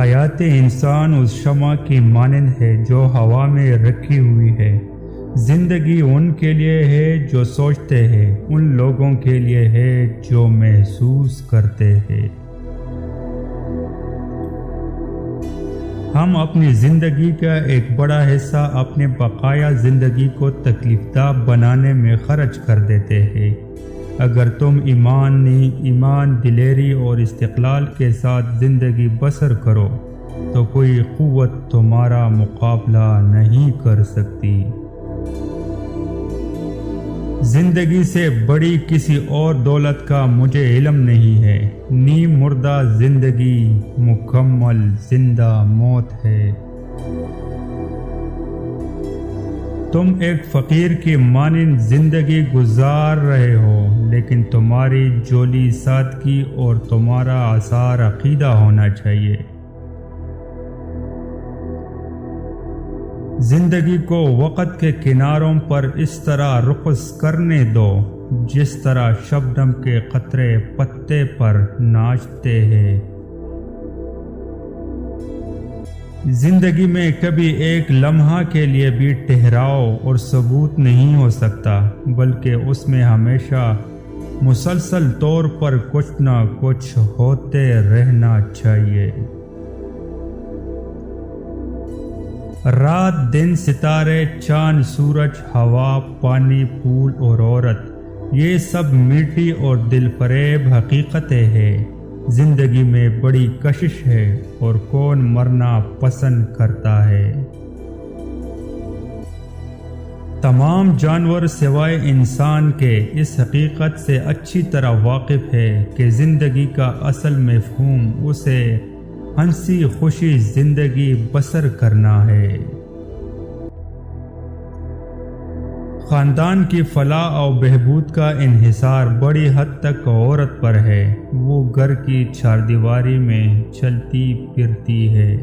حیات انسان اس شمع کی مانند ہے جو ہوا میں رکھی ہوئی ہے۔ زندگی ان کے لیے ہے جو سوچتے ہیں، ان لوگوں کے لیے ہے جو محسوس کرتے ہیں۔ ہم اپنی زندگی کا ایک بڑا حصہ اپنے بقایا زندگی کو تکلیف دہ بنانے میں خرچ کر دیتے ہیں۔ اگر تم ایمان دلیری اور استقلال کے ساتھ زندگی بسر کرو تو کوئی قوت تمہارا مقابلہ نہیں کر سکتی۔ زندگی سے بڑی کسی اور دولت کا مجھے علم نہیں ہے۔ نیم مردہ زندگی مکمل زندہ موت ہے۔ تم ایک فقیر کی مانند زندگی گزار رہے ہو، لیکن تمہاری جولی سادگی اور تمہارا آثار عقیدہ ہونا چاہیے۔ زندگی کو وقت کے کناروں پر اس طرح رقص کرنے دو جس طرح شبنم کے قطرے پتے پر ناچتے ہیں۔ زندگی میں کبھی ایک لمحہ کے لیے بھی ٹھہراؤ اور ثبوت نہیں ہو سکتا، بلکہ اس میں ہمیشہ مسلسل طور پر کچھ نہ کچھ ہوتے رہنا چاہیے۔ رات دن، ستارے، چاند، سورج، ہوا، پانی، پھول اور عورت، یہ سب میٹھی اور دل فریب حقیقتیں ہیں۔ زندگی میں بڑی کشش ہے اور کون مرنا پسند کرتا ہے؟ تمام جانور سوائے انسان کے اس حقیقت سے اچھی طرح واقف ہے کہ زندگی کا اصل مفہوم اسے ہنسی خوشی زندگی بسر کرنا ہے۔ خاندان کی فلاح و بہبود کا انحصار بڑی حد تک عورت پر ہے۔ وہ گھر کی چاردیواری میں چلتی پھرتی ہے۔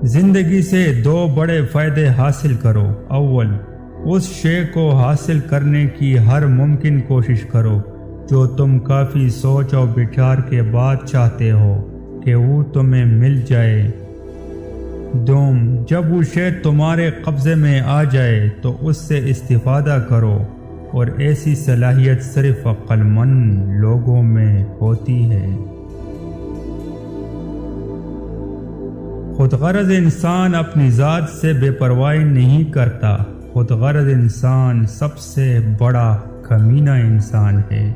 زندگی سے دو بڑے فائدے حاصل کرو۔ اول، اس شے کو حاصل کرنے کی ہر ممکن کوشش کرو جو تم کافی سوچ و بچار کے بعد چاہتے ہو کہ وہ تمہیں مل جائے۔ دوم، جب وہ شے تمہارے قبضے میں آ جائے تو اس سے استفادہ کرو، اور ایسی صلاحیت صرف عقل مند لوگوں میں ہوتی ہے۔ خود غرض انسان اپنی ذات سے بے پرواہی نہیں کرتا۔ خود غرض انسان سب سے بڑا کمینہ انسان ہے۔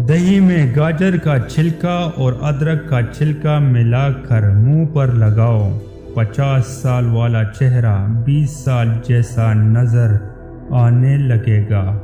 دہی میں گاجر کا چھلکا اور ادرک کا چھلکا ملا کر منہ پر لگاؤ، 50 سال والا چہرہ 20 سال جیسا نظر آنے لگے گا۔